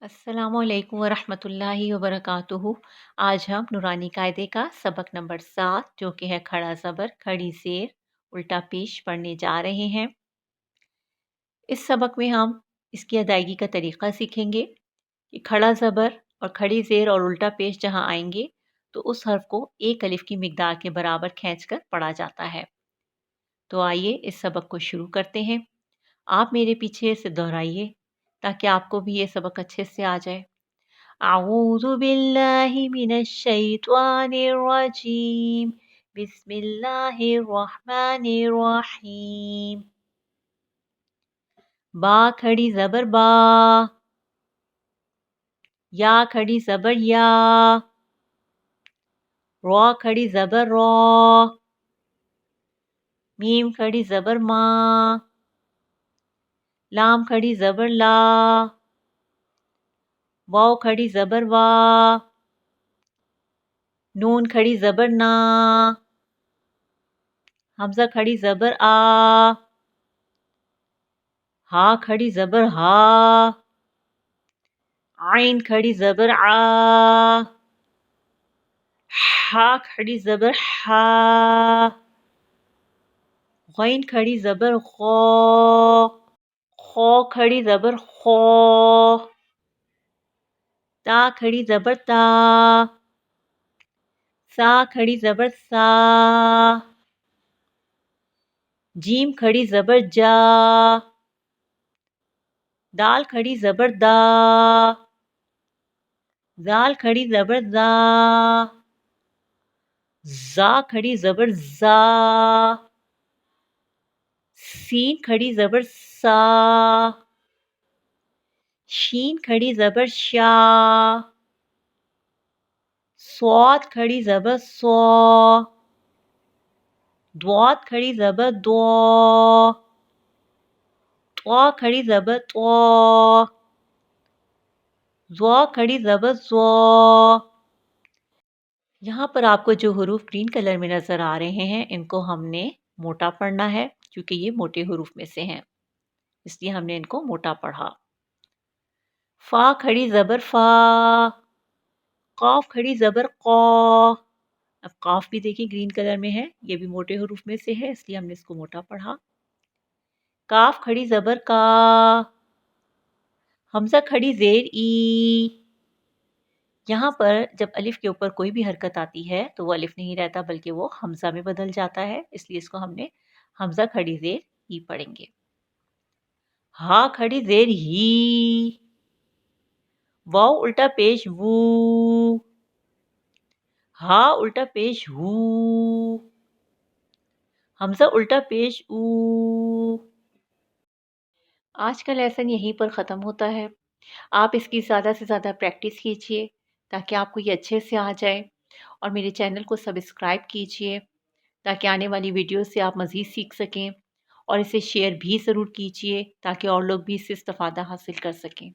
अस्सलामुअलैकुम वरहमतुल्लाहि वबरकातुहू। आज हम नूरानी कायदे का सबक नंबर 7 जो कि है खड़ा ज़बर खड़ी ज़ेर उल्टा पेश पढ़ने जा रहे हैं। इस सबक में हम इसकी अदायगी का तरीक़ा सीखेंगे कि खड़ा ज़बर और खड़ी ज़ेर और उल्टा पेश जहाँ आएंगे तो उस हर्फ को एक अलिफ की मिक़दार के बराबर खींचकर पढ़ा जाता है। तो आइए इस सबक को शुरू करते हैं। आप मेरे पीछे से दोहराइए ताकि आपको भी ये सबक अच्छे से आ जाए। अऊज़ु बिल्लाहि मिनश शैतानिर रजीम। बिस्मिल्लाहिर रहमानिर रहीम। बा खड़ी ज़बर बा, या खड़ी ज़बर या, रॉ खड़ी ज़बर रॉ, मीम खड़ी ज़बर मा, लाम खड़ी ज़बर ला, वाव खड़ी ज़बर वा, नून खड़ी ज़बर ना, हमज़ा खड़ी ज़बर आ, हा खड़ी ज़बर हा, आइन खड़ी ज़बर आ, हा खड़ी ज़बर हा, गैन खड़ी ज़बर गौ, खौ खड़ी ज़बर खौ, ता खड़ी ज़बर ता, सा खड़ी ज़बर सा, जीम खड़ी ज़बर जा, दाल खड़ी ज़बर दा, जाल खड़ी ज़बर जा, जा खड़ी ज़बर जा, सीन खड़ी ज़बर सा, शीन खड़ी ज़बर शा, स्वाद खड़ी ज़बर सौ, द्वाद खड़ी ज़बर दो, त्वा खड़ी ज़बर तो, ज़्वा खड़ी ज़बर ज़ो। यहाँ पर आपको जो हुरूफ ग्रीन कलर में नज़र आ रहे हैं इनको हमने मोटा पढ़ना है क्योंकि ये मोटे हुरूफ में से हैं, इसलिए हमने इनको मोटा पढ़ा। फ़ा खड़ी ज़बर फ़ा, क़ाफ खड़ी ज़बर क़ौ। अब क़ाफ भी देखिए ग्रीन कलर में है, ये भी मोटे हुरूफ में से है इसलिए हमने इसको मोटा पढ़ा। काफ खड़ी ज़बर का, हमज़ा खड़ी ज़ेर ई। यहाँ पर जब अलिफ के ऊपर कोई भी हरकत आती है तो वो अलिफ नहीं रहता बल्कि वो हमज़ा में बदल जाता है, इसलिए इसको हमने हमज़ा खड़ी ज़ेर ई पढ़ेंगे। हा खड़ी ज़ेर ही, वाव उल्टा पेश वू, हा उल्टा पेश हू, हमज़ा उल्टा पेश ऊ। आज का लेसन यहीं पर ख़त्म होता है। आप इसकी ज़्यादा से ज़्यादा प्रैक्टिस कीजिए ताकि आपको ये अच्छे से आ जाए और मेरे चैनल को सब्सक्राइब कीजिए ताकि आने वाली वीडियो से आप मज़ीद सीख सकें और इसे शेयर भी ज़रूर कीजिए ताकि और लोग भी इससे इस्तेफ़ादा हासिल कर सकें।